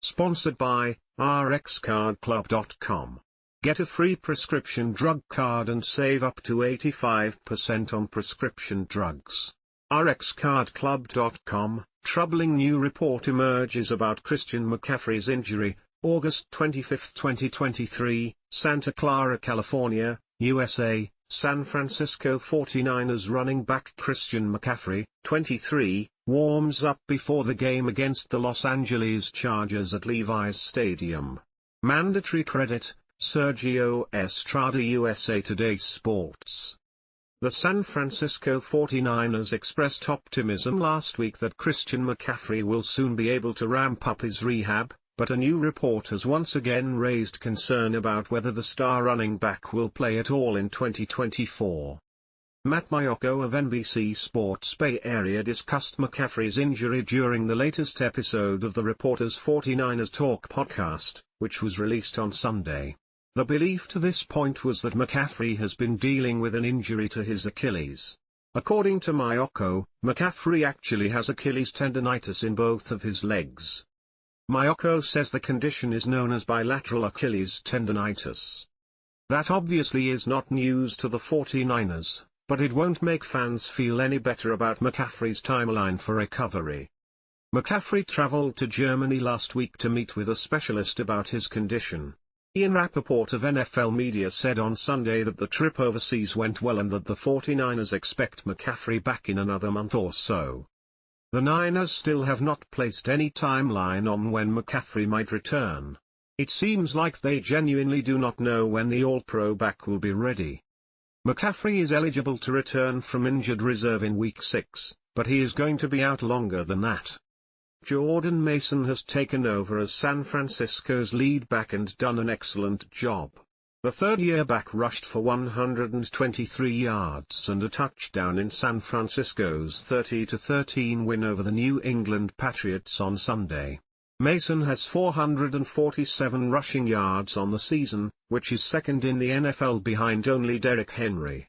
Sponsored by rxcardclub.com. Get a free prescription drug card and save up to 85% on prescription drugs. rxcardclub.com. Troubling new report emerges about Christian McCaffrey's injury. August 25, 2023, Santa Clara, California, USA. San Francisco 49ers running back Christian McCaffrey, 23, warms up before the game against the Los Angeles Chargers at Levis Stadium. Mandatory credit, Sergio, Estrada-USA. Today Sports. The San Francisco 49ers expressed optimism last week that Christian McCaffrey will soon be able to ramp up his rehab, but a new report has once again raised concern about whether the star running back will play at all in 2024. Matt Maiocco of NBC Sports Bay Area discussed McCaffrey's injury during the latest episode of the Reporter's 49ers Talk podcast, which was released on Sunday. The belief to this point was that McCaffrey has been dealing with an injury to his Achilles. According to Maiocco, McCaffrey actually has Achilles tendonitis in both of his legs. Maiocco says the condition is known as bilateral Achilles tendonitis. That obviously is not news to the 49ers, but it won't make fans feel any better about McCaffrey's timeline for recovery. McCaffrey traveled to Germany last week to meet with a specialist about his condition. Rapoport of NFL Media said on Sunday that the trip overseas went well and that the 49ers expect McCaffrey back in another month or so. The Niners still have not placed any timeline on when McCaffrey might return. It seems like they genuinely do not know when the All-Pro back will be ready. McCaffrey is eligible to return from injured reserve in Week 6, but he is going to be out longer than that. Jordan Mason has taken over as San Francisco's lead back and done an excellent job. The third-year back rushed for 123 yards and a touchdown in San Francisco's 30-13 win over the New England Patriots on Sunday. Mason has 447 rushing yards on the season, which is second in the NFL behind only Derrick Henry.